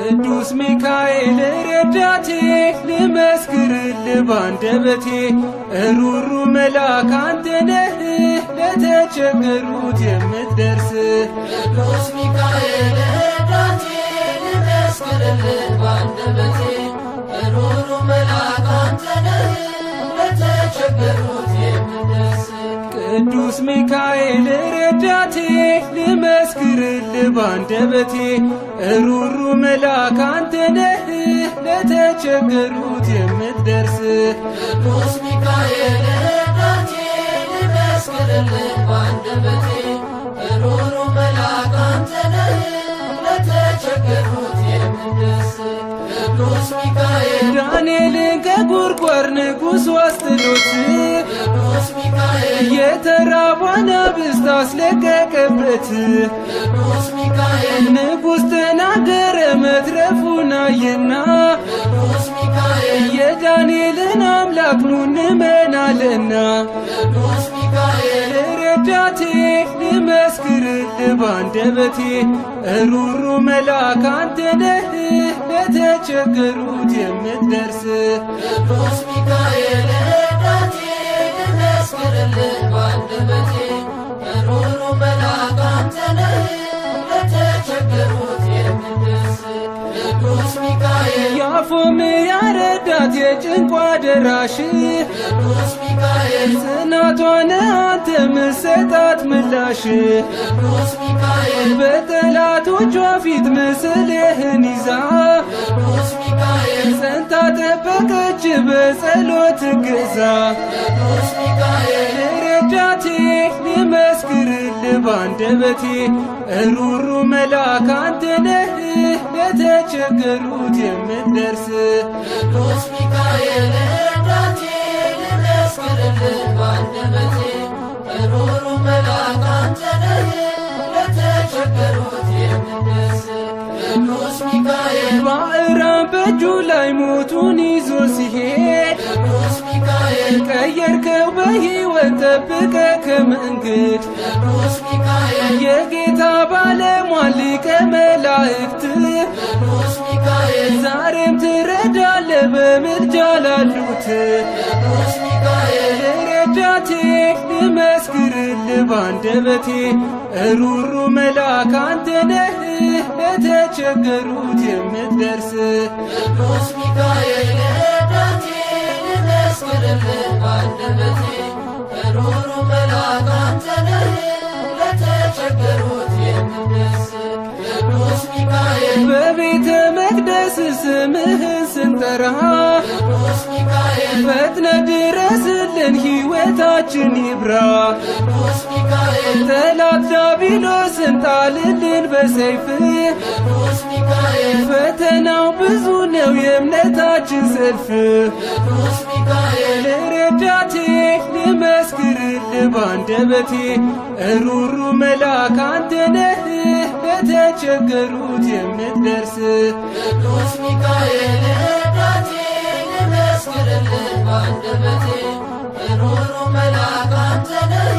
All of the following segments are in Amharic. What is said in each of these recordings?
ቅዱስ ሚካኤል ረዳቴ ልመስክርልህ ባንደበቴ ሩሩ መልአክ አንተ ነህ ለተቸገሩት የምትደርስ ቅዱስ ሚካኤል ረዳቴ ልመስክርልህ ባንደበቴ ሩሩ መልአክ አንተ ነህ ለተቸገሩት የምትደርስ ቅዱስ ሚካኤል ረዳቴ ልመስክርልህ ባንደበቴ ሩሩ መልአክ አንተ ነህ ለተቸገሩት የምትደርስ ቅዱስ ሚካኤል ረዳቴ ልመስክርልህ ባንደበቴ ሩሩ መልአክ አንተ ነህ ለተቸገሩት የምትደርስ ቅዱስ ሚካኤል ዳንኤልን ከጉድጓድ ንጉሥ አስጥሎት ቅዱስ ሚካኤል የተራቡ አናብስት አስለቀቀበት ቅዱስ ሚካኤል ንጉሥ ተናገረ መትረፉን አየና ቅዱስ ሚካኤል የዳንኤልን አምላክ ኑ እንመናለና ቅዱስ ሚካኤል ረዳቴ ልመስክርልህ ባንደበቴ ሩሩ መልአክ አንተ ነህ ለተቸገሩት የምትደርስ ቅዱስ ሚካኤል ረዳቴ ልመስክርልህ ባንደበቴ ሩሩ መልአክ አንተ ነህ ለተቸገሩት የምትደርስ ቅዱስ ሚካኤል ያፎምያ ረዳት የጭንቋ ደራሽ ቅዱስ ሚካኤል ጽናቷን አንተ ምሰጣት ምላሽ ቅዱስ ሚካኤል በጠላቶቿ ፊት ምስልህን ይዛ ቅዱስ ሚካኤል ጸንታ ጠበቀች በጸሎት ገዛ ቅዱስ ሚካኤል ረዳቴ ልመስክርልህ ባንደበቴ ሩሩ መልአክ አንተ ነህ ለተቸገሩት የምትደርስ ቅዱስ ሚካኤል ረዳቴ ልመስክርልህ ባንደበቴ ሩሩ መልአክ አንተ ነህ ለተቸገሩት የምትደርስ ቅዱስ ሚካኤል ባዕራን በእጁ ላይ ሞቱን ይዞ ሲሄድ ቅዱስ ሚካኤል ቀየርከው በሕይወት ጠብቀ ከመንገድ ቅዱስ ሚካኤል የጌታ ባለሟል ሊቀ መላእክት ቅዱስ ሚካኤል ዛሬም ትረዳለ በምልጃ ላሉት ቅዱስ ሚካኤል ረዳቴ ልመስክርልህ ባንደበቴ ሩሩ መልአክ አንተ ነህ ለተቸገሩት የምትደርስ ቅዱስ ሚካኤል ረዳቴ ልመስክርልህ ባንደበቴ ሩሩ መልአክ አንተ ነህ ለተቸገሩት የምትደርስ ቅዱስ ሚካኤል በቤተ መቅደስ ስምህን ስንጠራ ቅዱስ ሚካኤል ፈጥነ ድረስልን ሕይወታችን ይብራ ቅዱስ ሚካኤል ጠላት ዲያብሎስን ጣልልን በሰይፍ ቅዱስ ሚካኤል ፈተናው ብዙ ነው የእምነታችን ሰልፍ ቅዱስ ሚካኤል ረዳቴ ልመስክርልህ ባንደበቴ ሩሩ መልአክ አንተ ነህ ለተቸገሩት የምትደርስ ቅዱስ ሚካኤል ረዳቴ ልመስክርልህ ባንደበቴ ሩሩ መልአክ አንተ ነህ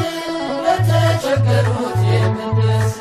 ለተቸገሩት የምትደርስ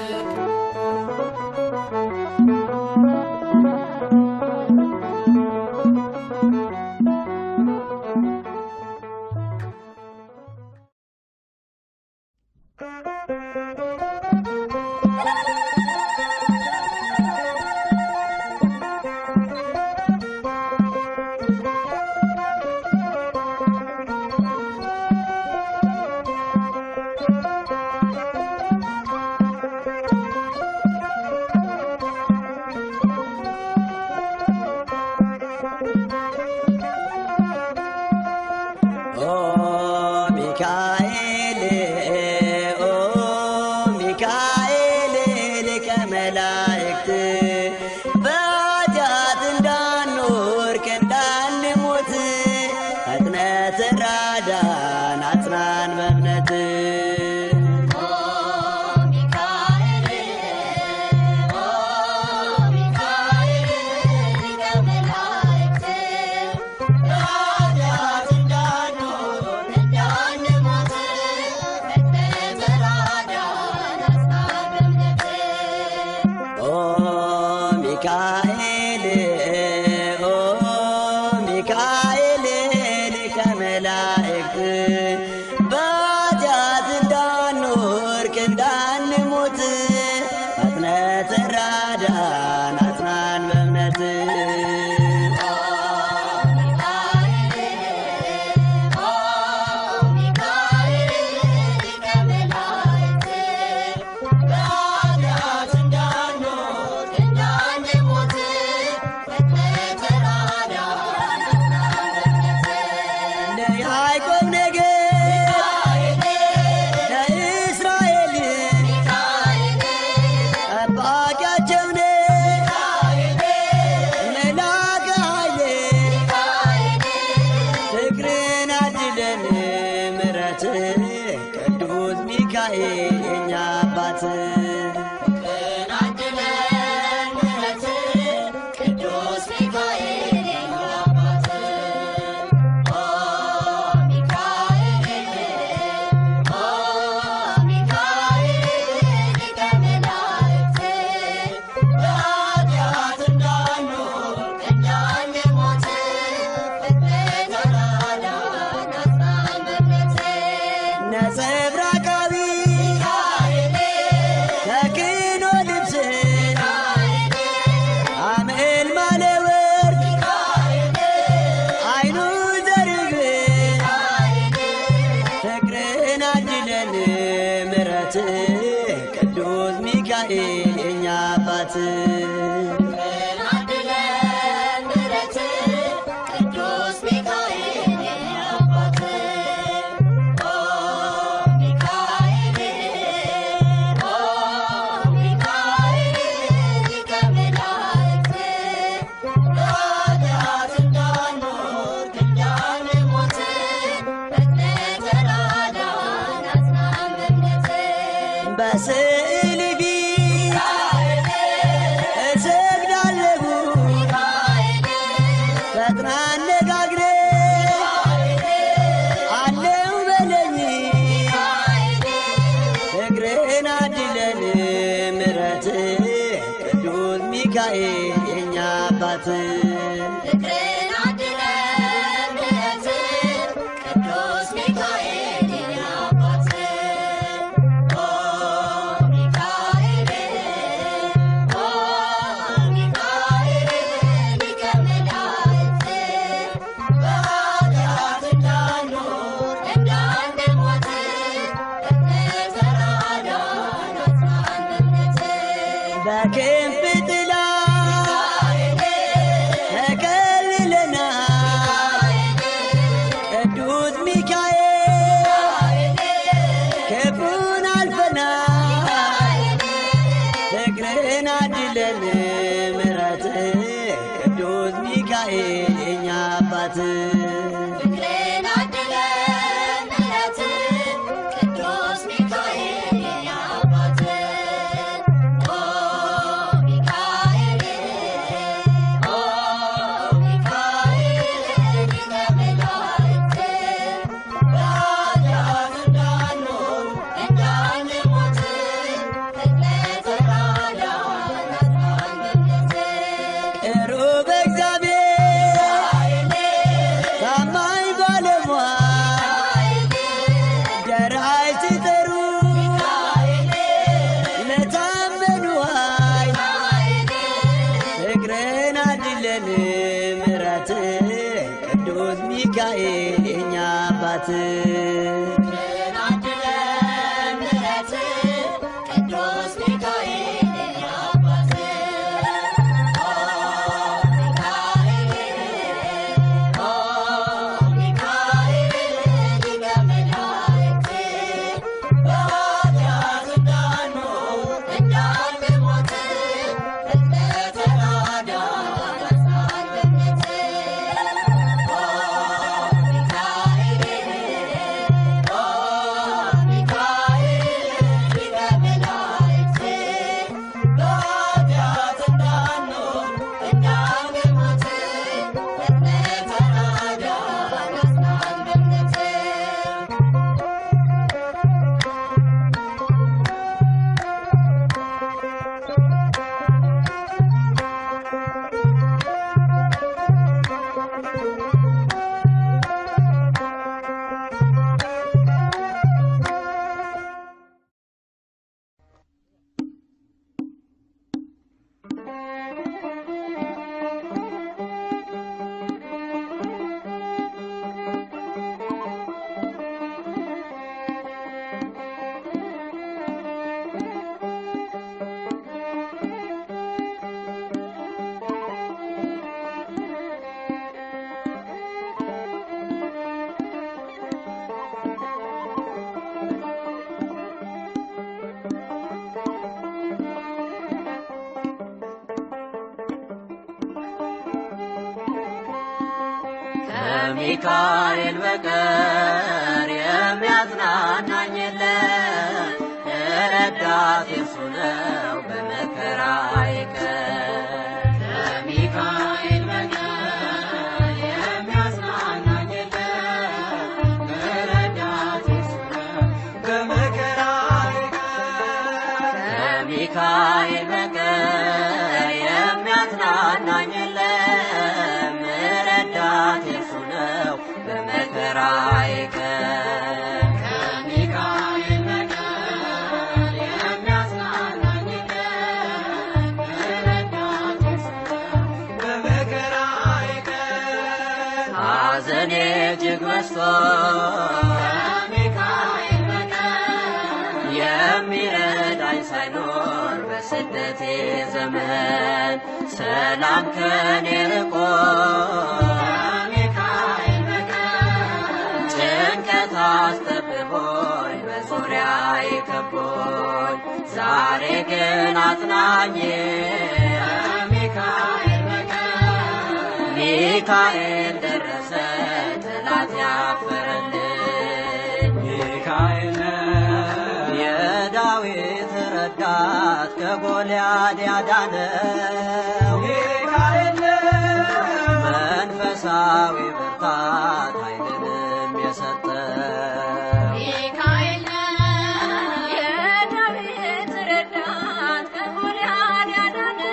ሚካኤል ኦ ሚካኤል ሊቀ መላእክት በኃጢአት እንዳንወድቅ እንዳንሞት ፈጥነህ ተራዳን አጽናን በእምነት ቅዱስ ሚካኤል የኛ አባት ነጸብራቃዊ ተክኖ ልብስ አምዕልማለ ወርቅ አይኑ ዘርግብ ፍቅርን አድለን ምሕረት ቅዱስ ሚካኤል የኛ አባት በስዕል ፊት እሰግዳለሁ ፈጥና አነጋግረኝ አለው በለኝ ፍቅርህን አድለን ምሕረት ቅዱስ ሚካኤል የኛ አባት በክንፍ ጥላ ተከልለናል ቅዱስ ሚካኤል ክፉን አልፈናል ፍቅርህን አድለን ምሕረት ቅዱስ ሚካኤል የኛ አባት ምሕረት ቅዱስ ሚካኤል የኛ አባት ከሚካኤል በቀር የሚያጽናናኝ የለም። ረዳቴ እርሱ ነው በመከራዬ ቀን። ከሚካኤል በቀር የሚያጽናናኝ የለም። ረዳቴ እርሱ ነው በመከራዬ ቀን። ከሚካኤል በቀር የሚያጽናናኝ የለም። ረዳቴ እርሱ ነው በመከራዬ ቀን። ከሚካኤል በቀር የሚያጽናናኝ የለም። ረዳቴ እርሱ ነው በመከራዬ ቀን። ሐዘኔ እጅግ በዝቶ ከሚካኤል በቀር የሚረዳኝ ሳይኖር በስደቴ ዘመን ሰላም ከኔ ርቆ ከሚካኤል በቀር ጭንቀት አስጠብቦኝ በዙሪያዬ ከቦኝ ዛሬ ግን አጽናኜ ከሚካኤል በቀር ሚካኤል ደረሰ ጠላት ያፈረልኝ። ሚካኤል የዳዊት ረዳት ከጎልያድ ያዳነው ሚካኤል መንፈሳዊ ብርታት ኃይልንም የሰጠው ሚካኤል የዳዊት ረዳት ከጎልያድ ያዳነው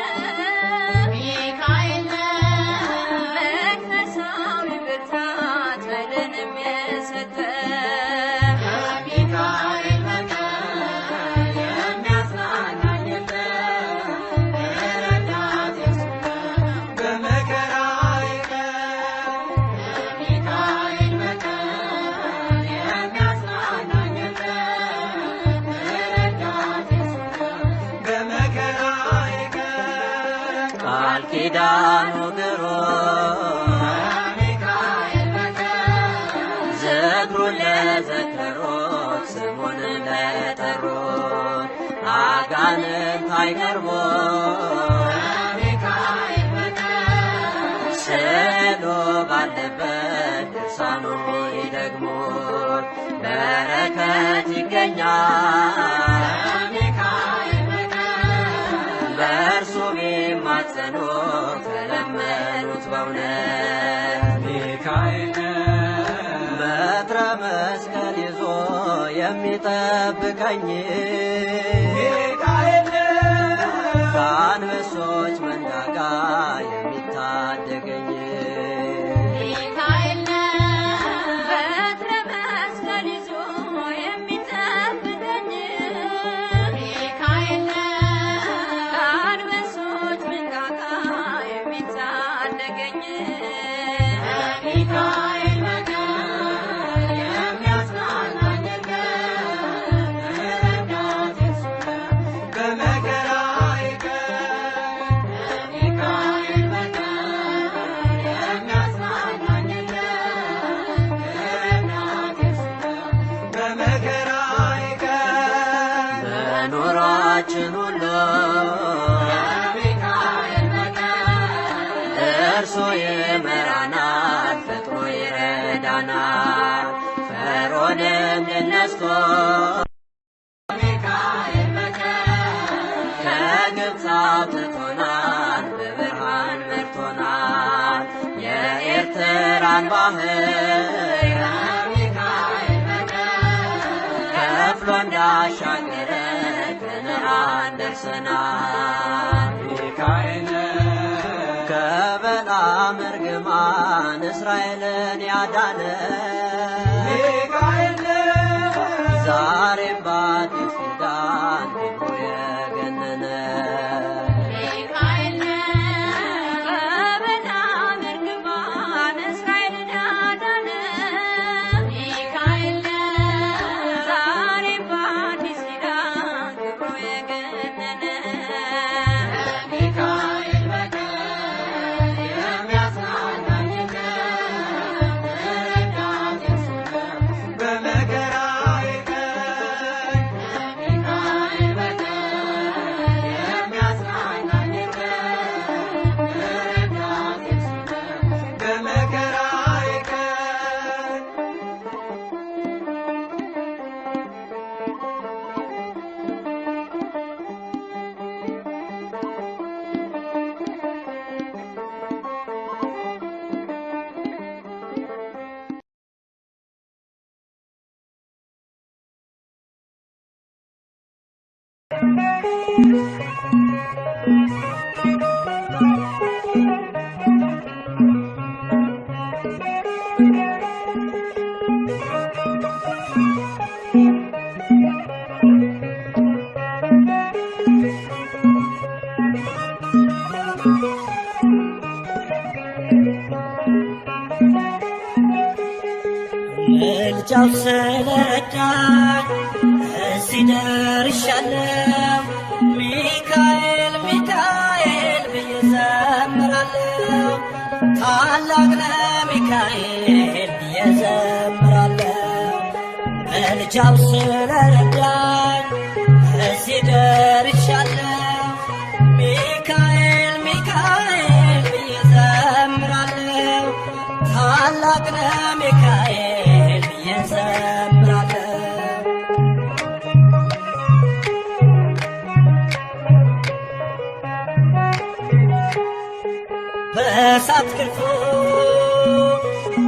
ሚካኤል መንፈሳዊ ብርታት ኃይልንም የሰጠው ከሚካኤል በቀር የሚያጽናናኝ የለም። ረዳቴ እርሱ ነው በመከራዬ ቀን። ከሚካኤል በቀር የሚያጽናናኝ የለም። ረዳቴ እርሱ ነው በመከራዬ ቀን። ቃል ኪዳኑ ግሩም ከሚካኤል በቀር ዝክሩን ለዘከሩት ስሙን ለጠሩት አጋንንት አይቀርቡም። ከሚካኤል በቀር ስዕሉ ባለበት ድርሳኑ ይደግሙት በረከት ይገኛል። ከሚካኤል በቀር በእርሱ ቢማጸኑ ከለመኑት በእውነት ሚካኤል በትረ መስቀል ይዞ የሚጠብቀኝ ሚካኤል ከአንበሶች መንጋጋ የሚታደገኝ ሚካኤል በትረ መስቀል ይዞ የሚጠብቀኝ ሚካኤል ከአንበሶች መንጋጋ የሚታደገኝ ከሚካኤል በቀር የሚያጽናናኝ የለም። ረዳቴ እርሱ ነው በመከራዬ ቀን። ከሚካኤል በቀር የሚያጽናናኝ የለም። ረዳቴ እርሱ ነው በመከራዬ ቀን። በኑሯችን ሁሉ ከሚካኤል በቀር እርሱ ይመራናል፣ ፈጥኖ ይረዳናል። ፈርዖንን ድል ነስቶ ከሚካኤል በቀር ከግብፅ አውጥቶናል፣ በብርሃን መርቶናል። የኤርትራን ባህር ከሚካኤል በቀር ከፍሎ እንዳሻገረ ከነዓን ደርሰናል። ሚካኤል ከበለዓም እርግማን እስራኤልን ያዳነ ሚካኤል ዛሬም በአዲስ ኪዳን ክብሩ የገነነ ሚካኤል ከበለዓም እርግማን እስራኤልን ያዳነ ሚካኤል ዛሬም በአዲስ ኪዳን ክብሩ የገነነ ከሚካኤል በቀር የሚያጽናናኝ የለም። ረዳቴ እርሱ ነው በመከራዬ ቀን። ምልጃው ስለረዳኝ እዚህ ደርሻለሁ። ሚካኤል ሚካኤል ብዬ ዘምራለሁ። ታላቅ ነህ ሚካኤል ብዬ ዘምራለሁ። ምልጃው ስለረዳኝ እዚህ ደርሻለሁ። ሚካኤል ሚካኤል ብዬ ዘምራለሁ። ታላቅ ነህ ሚካኤል ብዬ ዘምራለሁ። በእሳት ክንፉ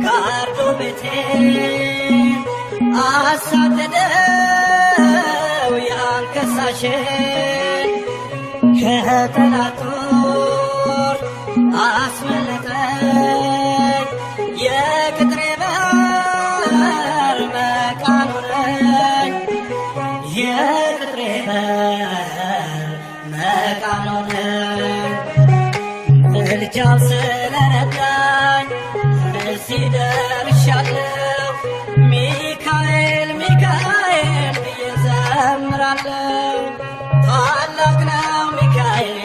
ጋርዶ ቤቴን አሳደደው ያን ከሳሽን ከጠላት ጦር አስመለጠኝ። የቅጥሬ በር መቃን ሆነኝ። የቅጥሬ በር መቃን ሆነኝ። ምልጃው ስለረዳኝ እዚህ ደርሻለሁ። ሚካኤል ሚካኤል ብዬ ዘምራለሁ። ታላቅ ነው ሚካኤል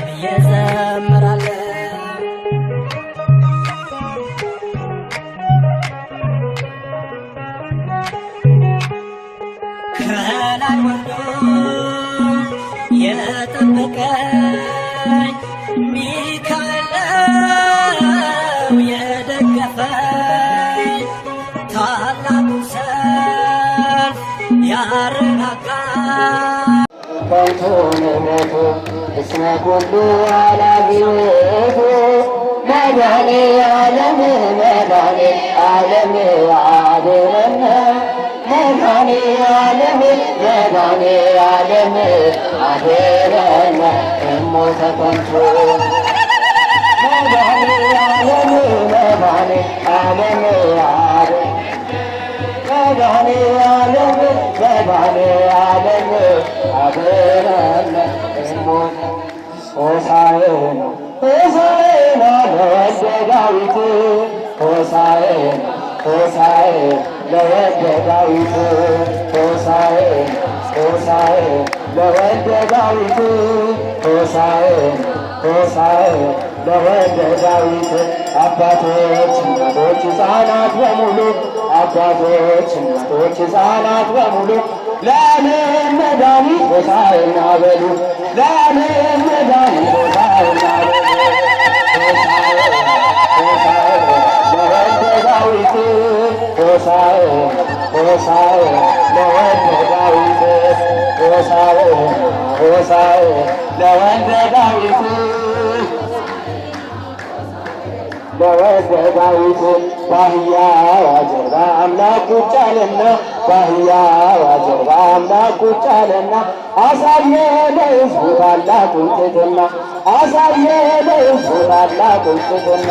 ብዬ ዘምራለሁ። ከላይ ወርዶ የጠበቀኝ ሚካኤል ነው የደገፈኝ። ታላቁ ሰልፍ ያረጋጋ ከንቱ ንብረቱ እስመ ኩሉ ኃላፊነቱ መድኃኔዓለም መድኃኔዓለም አድኅነነ መድኃኔዓለም መድኃኔዓለም አድኅነነ እሞተ ከንቱ መድኃኔዓለም መድኃኔዓለም መድኃኔዓለም መድኃኔዓለም አድኅነነ እሞተ ሆሳዕና ሆሳዕና ለወልደ ዳዊት ሆሳዕና ሆሳዕና ለወልደ ዳዊት ሆሳዕና ሆሳዕና ለወልደ ዳዊት ሆሳዕና ሆሳዕና ለወልደ ዳዊት። አባቶች እናቶች ሕፃናት በሙሉ አባቶች እናቶች ሕፃናት በሙሉ ለዓለም መድኃኒት ሆሳዕና በሉ። ለዓለም መድኃኒት ሆሳዕና በሉ። ሆሳዕና ለወልደ ዳዊት ሆሳዕና ሆሳዕና ለወልደ ዳዊት ሆሳዕና ሆሳዕና ለወልደ ዳዊት ለወልደ ዳዊት። በአህያዋ ጀርባ አምላክ ቁጭ አለና በአህያዋ ጀርባ አምላክ ቁጭ አለና አሳየ ለሕዝቡ ታላቁን ትሕትና አሳየ ለሕዝቡ ታላቁን ትሕትና።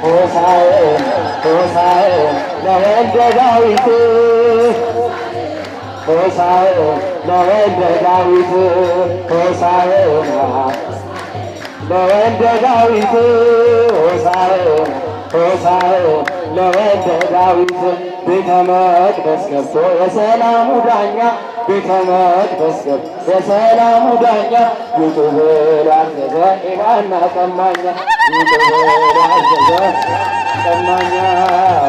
ሆሳዕና ሆሳዕና ለወልደ ዳዊት ሆሳዕና ለወልደ ዳዊት ሆሳዕና ለወልደ ዳዊት ሆሳዕና ሆሳዕና ለወልደ ዳዊት። ቤተ መቅደስ ገብቶ የሰላሙ ዳኛ ቤተ መቅደስ ገብቶ የሰላሙ ዳኛ ውጡ ብሎ አዘዘ ኢባና ቀማኛ ውጡ ብሎ አዘዘ ቀማኛ።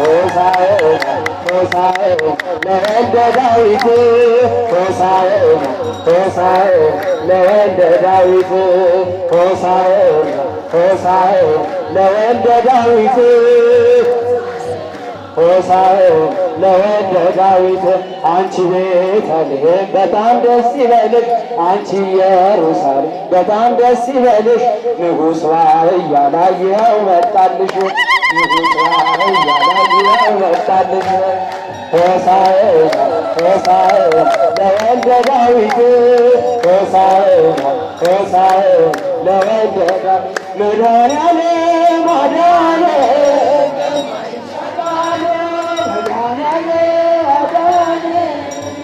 ሆሳዕና ሆሳዕና ለወልደ ዳዊት ሆሳዕና ሆሳዕና ለወልደ ዳዊት ሆሳዕና ሆሳዕና ለወልደ ዳዊት ሆሳዕና ለወልደ ዳዊት። አንቺ ቤተልሔም በጣም ደስ ይበልሽ፣ አንቺ ኢየሩሳሌም በጣም ደስ ይበልሽ። ንጉሥ ዋህያ ላይ ይኸው መጣልሽ፣ ንጉሥ ዋህያ ላይ ይኸው መጣልሽ። ሆሳዕና ሆሳዕና ለወልደ ዳዊት ሆሳዕና ሆሳዕና ለወልደ ዳዊት። መድኃኔዓለም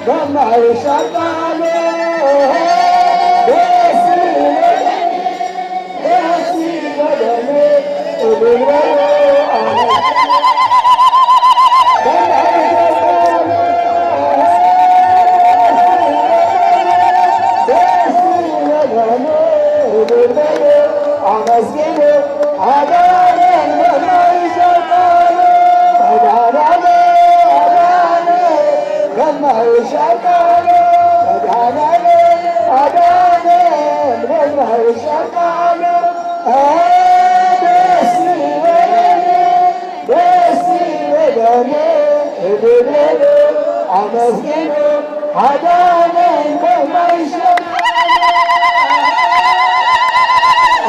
በማይሻቃለ ደስ ይበለን አመስግኑ አዳነን በማይሻቃሉ በማይሻቃሉ አዳነን በማይሻቃሉ ደስ ይበለን ደስ ይበለን እልል በሉ አመስግኑ አዳነን በማይሻቃሉ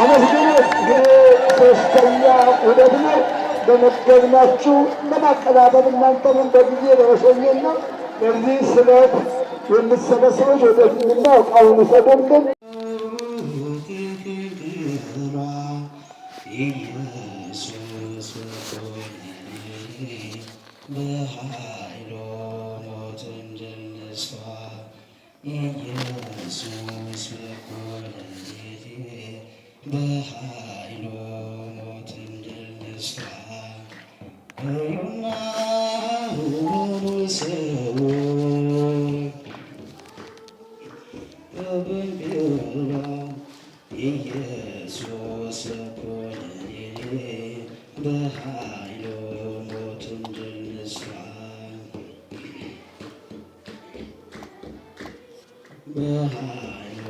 አመስግኑ። ሶስተኛ ዑደት ነው። በመገብናችሁ በማቀባበል እናንተንም በጊዜ በመሸኘት ነው። በዚህ ስለት የምትሰበሰቡት ወደፊትና ዕቃውን ውሰዱልን። ኢየሱስ በኃይሉ ሞትን ድል ነሥቷል። ኢየሱስ በኃይሉ ሞትን ድል ነሥቷል። እዩና እመኑ ሰዎች በወንጌሉ ኢየሱስ በኃይሉ ሞትን ድል ነሥቷል። በኃይሉ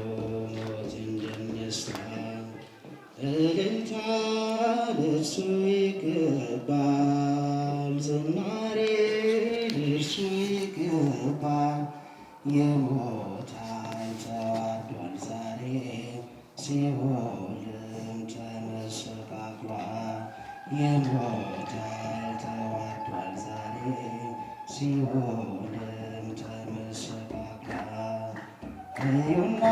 ሞትን ድል ነሥቷል። እልልታ ለእርሱ ይገባል፣ ዝማሬ ለእርሱ ይገባል። የሞት ኃይል ተዋርዷል ዛሬ፣ ሲኦልም ተመሰቃቅሏል። የሞት ኃይል ተዋርዷል ዛሬ፣ ሲኦልም ተመሰቃቅሏል። እዩና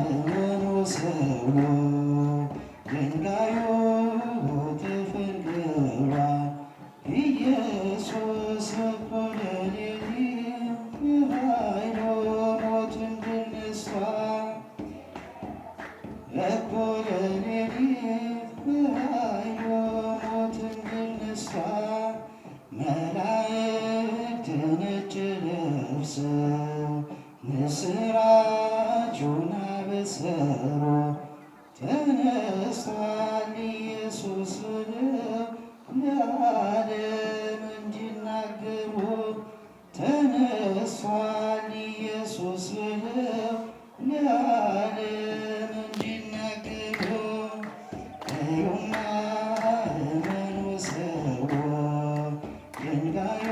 እመኑ ሰዎች ድንጋዩ ተፈንቅሏል። ኢየሱስ እኮ ለሌሊት በኃይሉ ሞትን ድል ነሥቷል። እኮ ለሌሊት በኃይሉ ሞትን ድል ነሥቷል። መላእክት ነጭ ለብሰው ምስራቹን አበሰሩ። ተነስቷል ኢየሱስ ለዓለም እንዲናገሩ። ተነስቷል ኢየሱስ ለዓለም እንዲናገሩ። እዩና እመኑ ሰዎች ድንጋዩ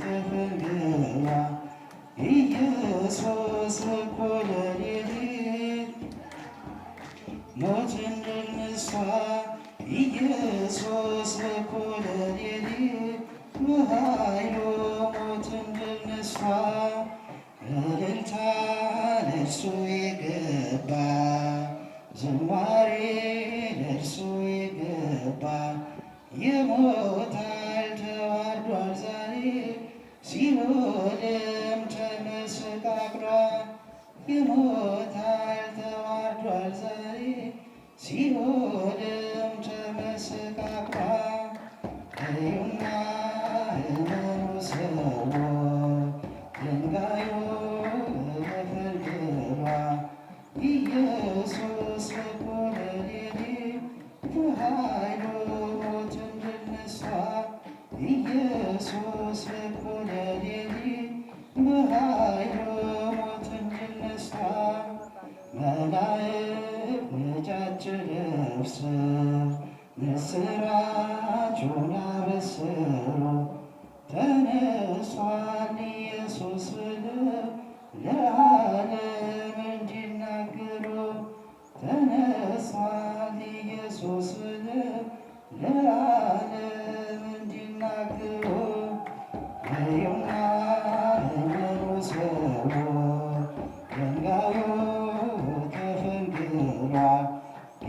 ተፈንቅሏል። ኢየሱስ እኮ ለሌሊት ሞትን ድል ነሥቷል። ኢየሱስ እኮ ለሌሊት በኃይሉ ሞትን ድል ነሥቷል። እልልታ ለእርሱ ይገባል፣ ዝማሬ ለእርሱ ይገባል። የሞት ኃይል ተዋርዷል ዛሬ፣ ሲኦልም ተመሰቃቅሏል። የሞት ኃይል ተዋርዷል ዛሬ፣ ሲኦልም ተመሰቃቅሏል። እዩና እመኑ ሰዎች ድንጋዩ ተፈንቅሏል። ኢየሱስ እኮ ለሌሊት በኃይሉ ሞትን ድል ነሥቷል። ኢየሱስ እኮ ለሌሊት በኃይሉ ሞትን ድል ነሥቷል። መላእክት ነጫጭ ለብሰው ምስራቹን አበሰሩ። ተነስቷል ኢየሱስ ለዓለም እንዲናገሩ። ተነስቷል ኢየሱስ ለዓለም እንዲናገሩ። እዩና እመኑ ሰዎች ድንጋዩ ተፈንቅሏል።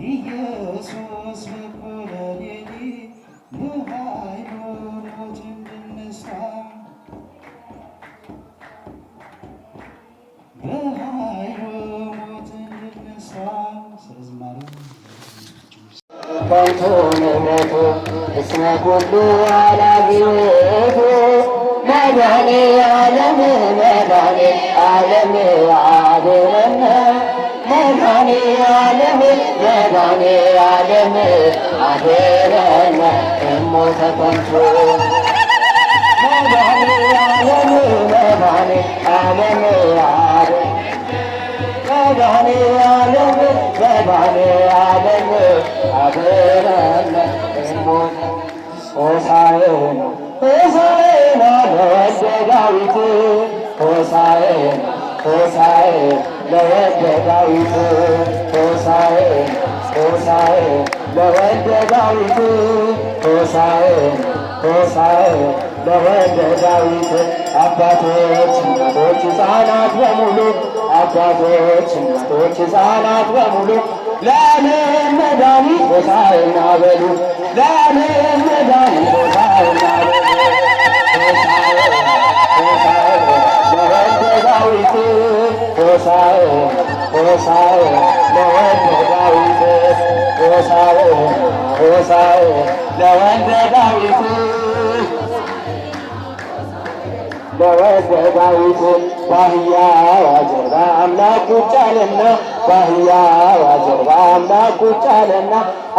ኢየሱስ እኮ ለሌሊት በኃይሉ ሞትን ድል ነሥቷል። በኃይሉ ሞትን ድል ነሥቷል። ስለ ዝማሬው ከንቱ ንብረቱ እስመ ኩሉ ኃላፊነቱ መድኃኔዓለም መድኃኔዓለም አድኅነነ መድኃኔዓለም መድኃኔዓለም አድኅነነ እሞተ ከንቱ መድኃኔዓለም መድኃኔዓለም መድኃኔዓለም መድኃኔዓለም አድኅነነ እሞተ ሆሳዕና ሆሳዕና ለወልደ ዳዊት ሆሳዕና ሆሳዕና ለወልደ ዳዊት ሆሳዕና ሆሳዕና ለወልደ ዳዊት ሆሳዕና ሆሳዕና ለወልደ ዳዊት አባቶች እናቶች ሕፃናት በሙሉ አባቶች እናቶች ሕፃናት በሙሉ ለዓለም መድኃኒት ሆሳዕና በሉ ለዓለም መድኃኒት ሆሳዕና በሉ ሆሳዕና ለወልደ ዳዊት ሆሳዕና ሆሳዕና ለወልደ ዳዊት ሆሳዕና ሆሳዕና ለወልደ ዳዊት ለወልደ ዳዊት በአህያዋ ጀርባ አምላክ ቁጭ አለና በአህያዋ ጀርባ አምላክ ቁጭ አለና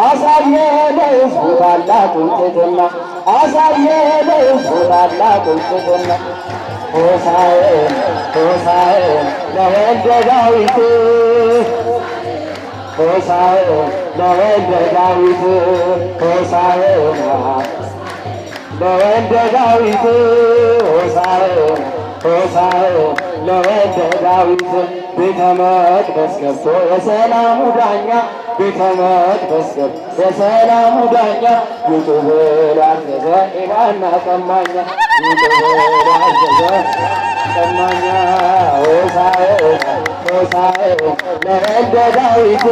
አሳየ ለሕዝቡ ታላቁን ትሕትና አሳየ ለሕዝቡ ታላቁን ትሕትና ሆሳዕና ሆሳዕና ለወልደ ዳዊት ሆሳዕና ለወልደ ዳዊት ሆሳዕና ለወልደ ዳዊት ሆሳዕና ሆሳዕና ለወልደ ዳዊት ቤተ መቅደስ ገብቶ የሰላሙ ዳኛ ቤተ መቅደስ ገብቶ የሰላሙ ዳኛ ውጡ ብሎ አዘዘ ሌባና ቀማኛ ውጡ ብሎ አዘዘ ቀማኛ ሆሳዕና ሆሳዕና ለወልደ ዳዊት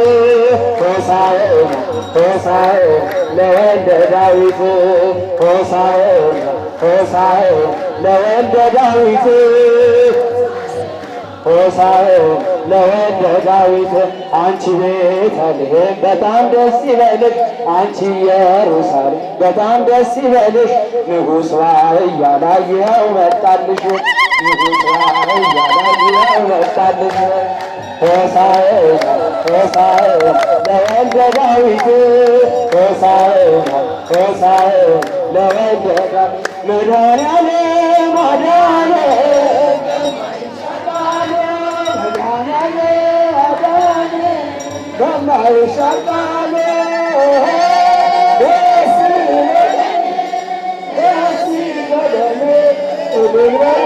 ሆሳዕና ሆሳዕና ለወልደ ዳዊት ሆሳዕና ሆሳዕና ለወልደ ዳዊት ሆሳዕና ለወልደ ዳዊት አንቺ ቤተልሔም በጣም ደስ ይበልሽ አንቺ ኢየሩሳሌም በጣም ደስ ይበልሽ ንጉሥ ራእያ ላይ ይኸው መጣልሽ ንጉሥ ራእያ ላይ ይኸው መጣልሽ ሆሳዕና ሆሳዕና ለወልደ ዳዊት ሆሳዕና ሆሳዕና ለወልደ ዳዊት መድኃኔዓለም በማይሻቃለ ደስ ይበለን